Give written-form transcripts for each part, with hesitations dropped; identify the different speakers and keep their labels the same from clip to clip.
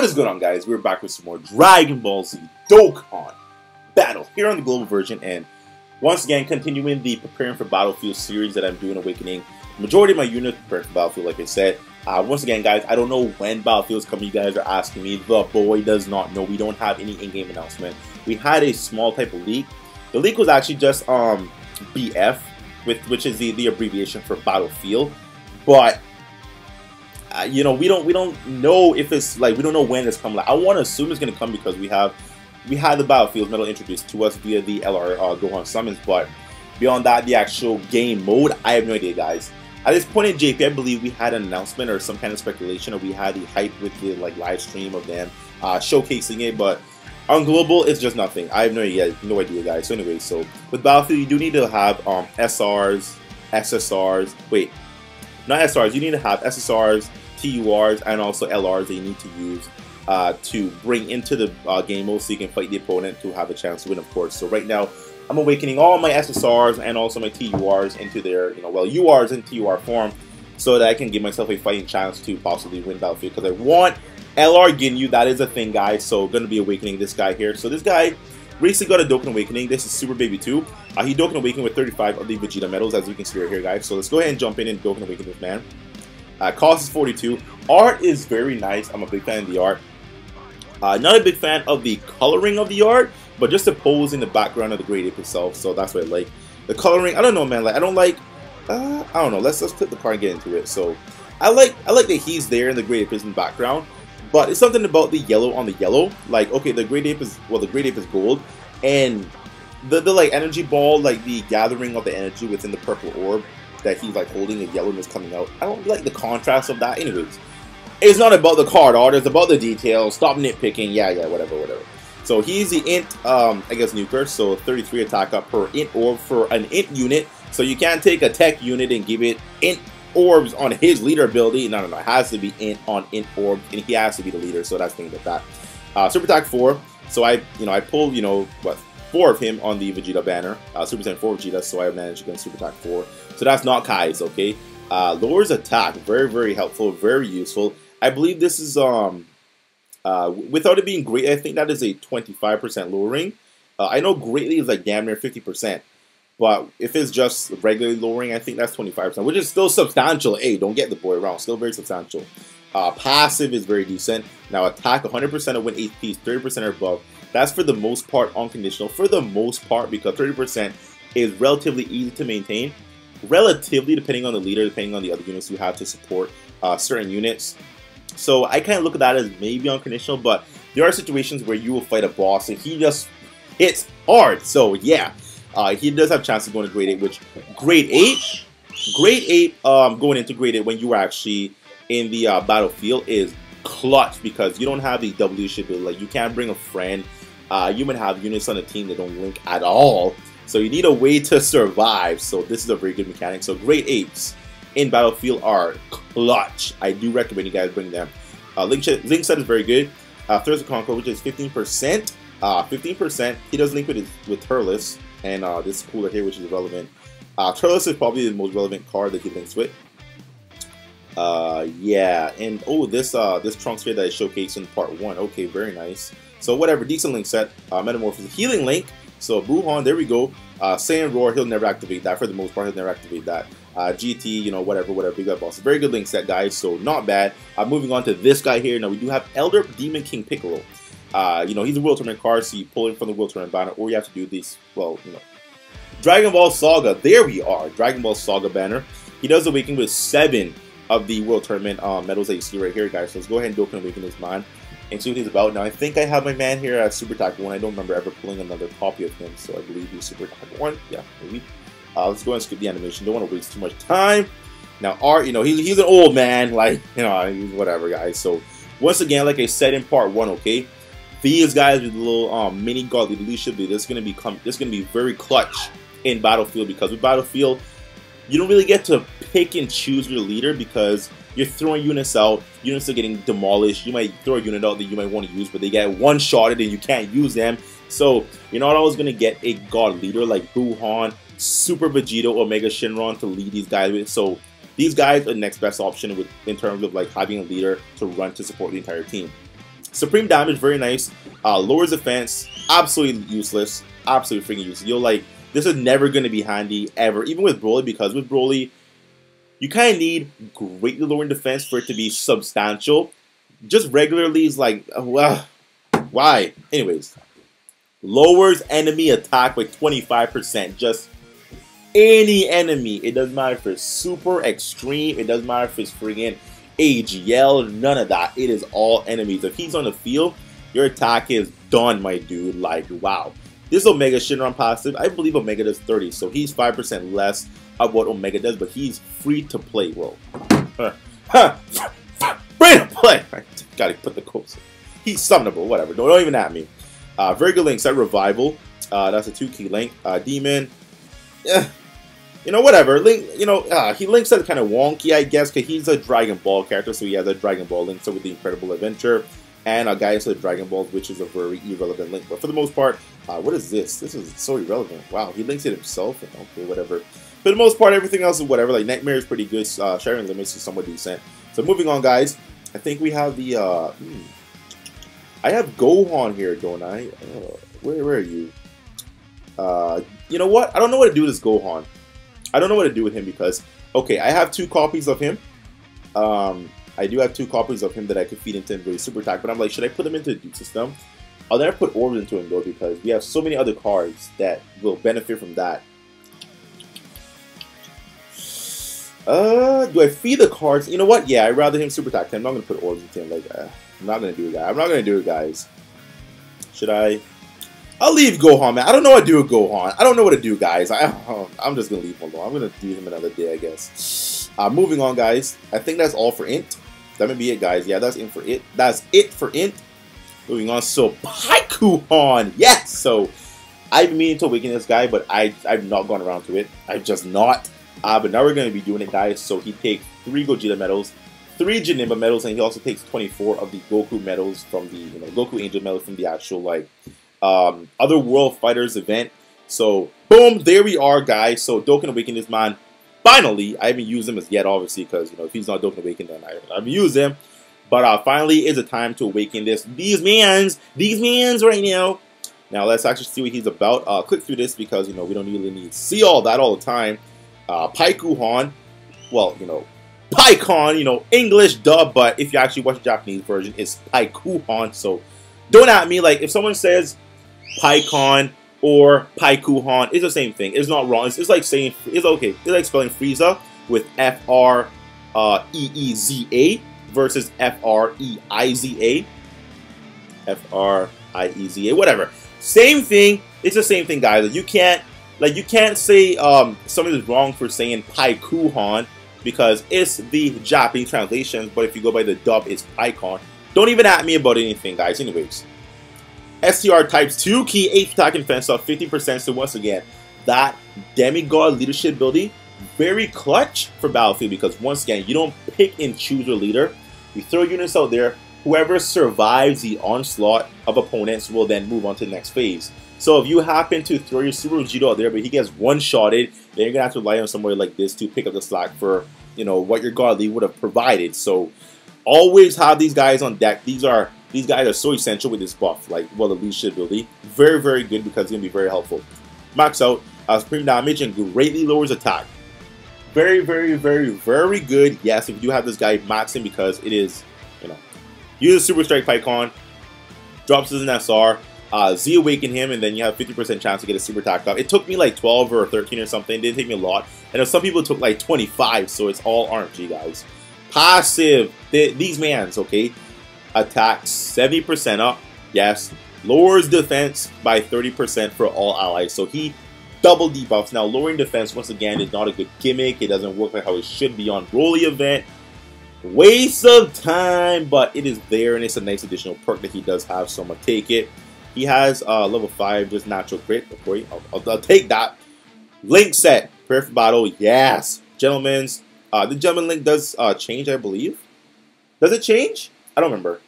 Speaker 1: What is going on, guys? We're back with some more Dragon Ball Z Dokkan Battle here on the global version, and once again continuing the preparing for Battlefield series that I'm doing. Awakening majority of my units preparing for Battlefield, like I said. Once again, guys, I don't know when Battlefield's coming. You guys are asking me. The boy does not know. We don't have any in-game announcement. We had a small type of leak. The leak was actually just BF, which is the abbreviation for Battlefield, but. You know, we don't know if it's like, we don't know when it's coming. Like, I want to assume it's gonna come because we had the Battlefield medal introduced to us via the LR Gohan summons, but beyond that, the actual game mode, I have no idea, guys. At this point in JP, I believe we had an announcement or some kind of speculation, or we had the hype with the live stream of them showcasing it, but on global, it's just nothing. I have no idea, guys. So anyway, so with Battlefield, you do need to have SRs, SSRs. Wait, not SRs. You need to have SSRs, TURs, and also LRs that you need to use to bring into the game mode so you can fight the opponent to have a chance to win, of course. So right now, I'm awakening all my SSRs and also my TURs into their, URs in TUR form so that I can give myself a fighting chance to possibly win Battlefield, because I want LR Ginyu. That is a thing, guys. So going to be awakening this guy here. So this guy recently got a Dokkan Awakening. This is Super Baby 2. He Dokkan Awakening with 35 of the Vegeta medals, as you can see right here, guys. So let's go ahead and jump in and Dokkan Awaken this man. Cost is 42. Art is very nice. I'm a big fan of the art. Not a big fan of the coloring of the art, but just the pose in the background of the Great Ape itself. So that's what I like. The coloring, I don't know, man. Like, I don't like. I don't know. Let's click the card and get into it. So I like that he's there and the Great Ape is in the background. But it's something about the yellow on the yellow. Like, okay, the Great Ape is, well, the Great Ape is gold, and the like energy ball, like the gathering of the energy within the purple orb that he's like holding, the yellowness coming out. I don't like the contrast of that. Anyways, it's not about the card art, it's about the details. Stop nitpicking. Yeah, whatever. So he's the int, I guess, nuker. So 33 attack up per int orb for an int unit. So you can't take a tech unit and give it int orbs on his leader ability. No. It has to be int on int orbs, and he has to be the leader. So that's things like that. Super attack 4. So I pulled, what, 4 of him on the Vegeta banner. Super Saiyan 4 Vegeta, so I managed against Super attack 4. So that's not Kai's, okay? Lowers attack, very helpful, very useful. I believe this is without it being great, I think that is a 25% lowering. I know greatly is like damn near 50%. But if it's just regularly lowering, I think that's 25%, which is still substantial. Hey, don't get the boy wrong, still very substantial. Passive is very decent. Now attack 100% of when HP is 30% or above. That's for the most part unconditional. For the most part, because 30% is relatively easy to maintain. Relatively, depending on the leader, depending on the other units you have to support certain units. So I kind of look at that as maybe unconditional, but there are situations where you will fight a boss and he just hits hard. So yeah. He does have a chance to go into Grade 8, which Grade 8 going into Grade 8 when you are actually in the Battlefield is clutch, because you don't have the W ship. Like, you can't bring a friend. You might have units on the team that don't link at all. So you need a way to survive. So this is a very good mechanic. So Grade 8s in Battlefield are clutch. I do recommend you guys bring them. Link set is very good. Thirst of Conquer, which is 15%. 15%. He does link with Tur'S. And this cooler here, which is relevant. Tur'S is probably the most relevant card that he links with. Yeah, and oh, this Trunks here that I showcased in part 1. Okay, very nice. So whatever, decent link set. Metamorphosis, healing link. So Buhan, there we go. Saiyan Roar, he'll never activate that. For the most part, he'll never activate that. GT, whatever, big red boss. Very good link set, guys. So not bad. Moving on to this guy here. Now we do have Elder Demon King Piccolo. He's a World Tournament card, so you pull in from the World Tournament banner, or you have to do these, well, Dragon Ball Saga, there we are, Dragon Ball Saga banner. He does awaken with 7 of the World Tournament medals that you see right here, guys. So let's go ahead and Dokkan Awaken this man and see what he's about. Now, I think I have my man here at Super Attack 1. I don't remember ever pulling another copy of him, so I believe he's Super Attack 1. Yeah, maybe. Let's go ahead and skip the animation. Don't want to waste too much time. Now, Art, he's an old man, like, he's whatever, guys. So, once again, like I said in part 1, okay, these guys with the little mini godly leadership, this is gonna be very clutch in Battlefield, because with Battlefield, you don't really get to pick and choose your leader, because you're throwing units out, units are getting demolished. You might throw a unit out that you might want to use, but they get one-shotted and you can't use them. So you're not always gonna get a god leader like Buhan, Super Vegeta, or Mega Shenron to lead these guys with. So these guys are the next best option in terms of like having a leader to run to support the entire team. Supreme damage, very nice. Lowers defense, absolutely useless. Absolutely freaking useless. You're like, this is never going to be handy ever, even with Broly, because with Broly, you kind of need greatly lowering defense for it to be substantial. Just regularly is like, why? Anyways, lowers enemy attack by 25%. Just any enemy. It doesn't matter if it's super extreme. It doesn't matter if it's friggin' AGL. None of that. It is all enemies. If he's on the field, your attack is done, my dude. Like, wow. This Omega Shinron passive, I believe Omega does 30, so he's 5% less of what Omega does, but he's free to play. Whoa. Free to play! Gotta put the quotes. He's summonable, whatever. Don't even at me. Very good link set. Revival. That's a 2-key link. Demon. You know, whatever. Link, you know, he links that kind of wonky, I guess, because he's a Dragon Ball character, so he has a Dragon Ball link, so with the Incredible Adventure, and a Guidance to the Dragon Balls, which is a very irrelevant link. But for the most part, what is this? This is so irrelevant. Wow, he links it himself, and okay, whatever. For the most part, everything else is whatever. Like, Nightmare is pretty good. Sharing Limits is somewhat decent. So moving on, guys. I think we have the, I have Gohan here, don't I? Where are you? You know what? I don't know what to do with this Gohan. I don't know what to do with him because, okay, I have 2 copies of him. I do have 2 copies of him that I could feed into Envoy Super Attack, but I'm like, should I put them into the Duke system? I'll never put orbs into him though because we have so many other cards that will benefit from that. Do I feed the cards? You know what? Yeah, I'd rather him Super Attack. I'm not going to put orbs into him. Like, I'm not going to do it, guys. I'm not going to do it, guys. Should I? I'll leave Gohan, man. I don't know what to do with Gohan. I don't know what to do, guys. I'm just going to leave him alone. I'm going to do him another day, I guess. Moving on, guys. I think that's all for Int. That may be it, guys. Yeah, that's it for It. That's it for Int. Moving on. So, Paikuhan. Yes! So, I've been meaning to awaken this guy, but I've not gone around to it. I've just not. But now we're going to be doing it, guys. So, he takes 3 Gogeta medals, 3 Janemba medals, and he also takes 24 of the Goku medals from the, you know, Goku Angel medals from the actual, like, Other World Fighters event. So, boom, there we are, guys. So, Dokkan Awaken this man. Finally, I haven't used him as yet, obviously, because, you know, if he's not Dokkan Awaken, then I haven't used him. But finally is the time to awaken these mans right now. Now, let's actually see what he's about. Click through this because, you know, we don't really need to see all that all the time. Paikuhan, well, you know, Paikon, you know, English dub, but if you actually watch the Japanese version, it's Paikuhan. So, don't at me. Like, if someone says Paikon or Paikuhan, it's the same thing. It's not wrong. It's like saying, it's okay. It's like spelling Frieza with F-R-E-E-Z-A versus F-R-E-I-Z-A. F-R-I-E-Z-A, whatever. Same thing. It's the same thing, guys. You can't say something is wrong for saying Paikuhan because it's the Japanese translation, but if you go by the dub, it's Paikon. Don't even at me about anything, guys. Anyways. STR types 2 key 8 attack and defense up 50%. So once again, that demigod leadership ability, very clutch for Battlefield because once again, you don't pick and choose your leader. You throw units out there. Whoever survives the onslaught of opponents will then move on to the next phase. So if you happen to throw your Super Vegeta out there, but he gets one-shotted, then you're gonna have to rely on somebody like this to pick up the slack for, you know, what your God League would have provided. So always have these guys on deck. These guys are so essential with this buff, like, well, the leadership ability. Very, very good because it's going to be very helpful. Max out, supreme damage, and greatly lowers attack. Very, very, very, very good. Yes, if you do have this guy, max him because it is, you know, use a Super Strike Paikon, drops as an SR, Z awaken him, and then you have 50% chance to get a super attack up. It took me like 12 or 13 or something. It didn't take me a lot. And some people took like 25, so it's all RNG, guys. Passive. These mans, okay? Attacks 70% up, yes. Lowers defense by 30% for all allies. So he double debuffs. Now, lowering defense, once again, is not a good gimmick. It doesn't work like how it should be on Broly event. Waste of time, but it is there, and it's a nice additional perk that he does have, so I'm going to take it. He has level 5, just natural crit. Okay, I'll take that. Link set. Prepare for battle, yes. Gentlemen's. The gentleman link does change, I believe. Does it change? I don't remember.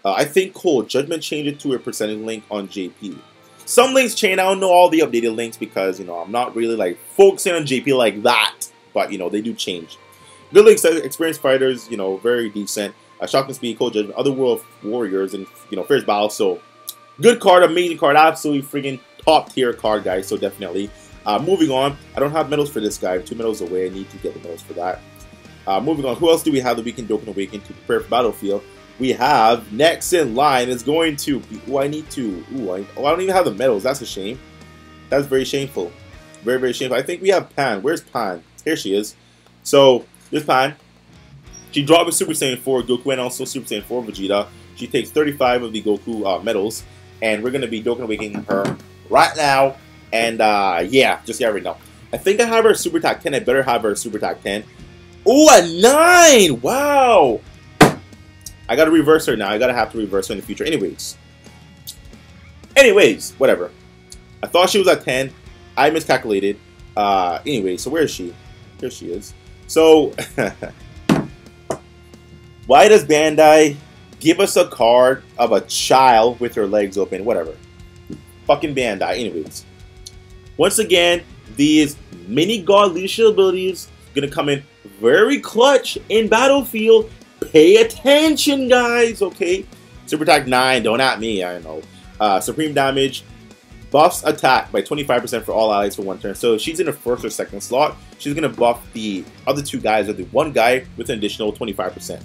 Speaker 1: I think Cold Judgment changed it to a percentage link on JP. Some links change. I don't know all the updated links because, you know, I'm not really like focusing on JP like that. But, you know, they do change. Good links, experienced fighters, you know, very decent. Shocking Speed, Cold Judgment, Otherworld Warriors, and Fierce Battle. So good card, amazing card, absolutely freaking top tier card, guys. So definitely. Moving on, I don't have medals for this guy. I'm 2 medals away. I need to get the medals for that. Moving on, who else do we have that we can Dokkan Awaken to prepare for Battlefield? We have next in line is going to be. I need to. I don't even have the medals. That's a shame. That's very shameful. Very, very shameful. I think we have Pan. Where's Pan? Here she is. So, there's Pan. She dropped with Super Saiyan 4 Goku and also Super Saiyan 4 Vegeta. She takes 35 of the Goku medals. And we're going to be Dokkan Awakening her right now. And, yeah, just get right now. I think I have her Super Attack 10. I better have her Super Attack 10. Oh, a 9! Wow! I gotta reverse her now. I gotta have to reverse her in the future. Anyways, whatever. I thought she was at 10. I miscalculated. Anyway, so where is she? Here she is. So, why does Bandai give us a card of a child with her legs open? Whatever. Fucking Bandai. Anyways, once again, these mini God leadership abilities gonna come in very clutch in Battlefield. Pay attention, guys, okay? Super Attack 9, don't at me, I know. Supreme Damage, buffs attack by 25% for all allies for 1 turn. So she's in the first or second slot. She's going to buff the other 2 guys or the 1 guy with an additional 25%.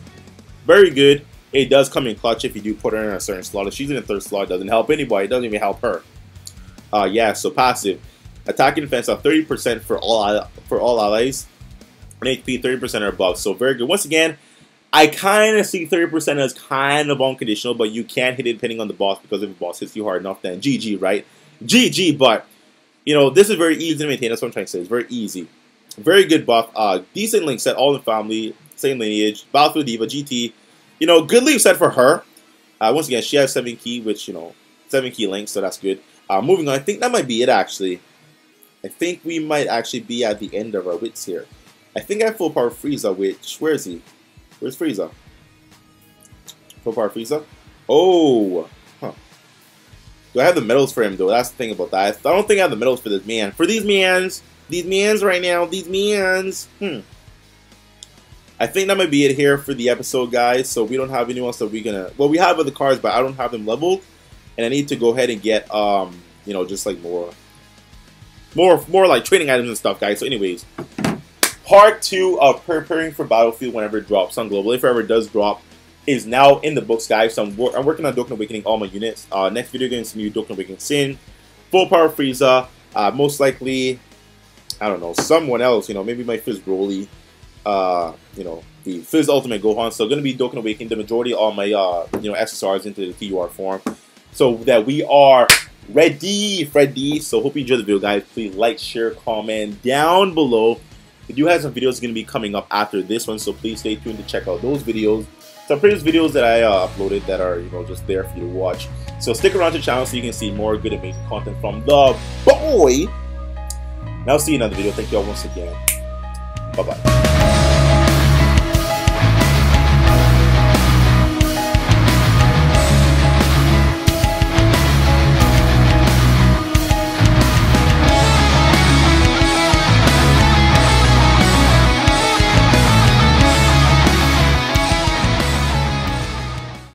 Speaker 1: Very good. It does come in clutch if you do put her in a certain slot. If she's in the 3rd slot, it doesn't help anybody. It doesn't even help her. Yeah, so passive. Attack and defense are 30% for all allies. And HP 30% or above. So very good. Once again, I kind of see 30% as kind of unconditional, but you can hit it depending on the boss, because if the boss hits you hard enough, then GG, right? GG, but, this is very easy to maintain. That's what I'm trying to say. It's very easy. Very good buff. Decent link set, all in family, same lineage, Battlefield Diva, GT. Good link set for her. Once again, she has 7 key, which, 7 key links, so that's good. Moving on, I think that might be it, actually. I think we might actually be at the end of our wits here. I think I have full power Frieza, which, where is he? Where's Frieza? Full power Frieza? Oh! Huh. Do I have the medals for him, though? That's the thing about that. I don't think I have the medals for this man. For these mans right now, these mans. I think that might be it here for the episode, guys. So we don't have anyone else that we're gonna. Well, we have other cards, but I don't have them leveled, and I need to go ahead and get just like more like trading items and stuff, guys. So, anyways. Part 2 of preparing for Battlefield whenever it drops on Global, if it ever does drop, is now in the books, guys. So I'm working on Dokkan Awakening all my units. Next video, going to be Dokkan Awakening Sin, full power Frieza, most likely, I don't know, someone else, maybe my Fizz Broly, the Fizz Ultimate Gohan. So going to be Dokkan Awakening the majority of all my, SSRs into the TUR form, so that we are ready. So hope you enjoyed the video, guys. Please like, share, comment down below. We do have some videos going to be coming up after this one, so please stay tuned to check out those videos. Some previous videos that I uploaded that are, just there for you to watch. So stick around to the channel so you can see more good amazing content from the boy. Now see you in another video. Thank you all once again. Bye-bye.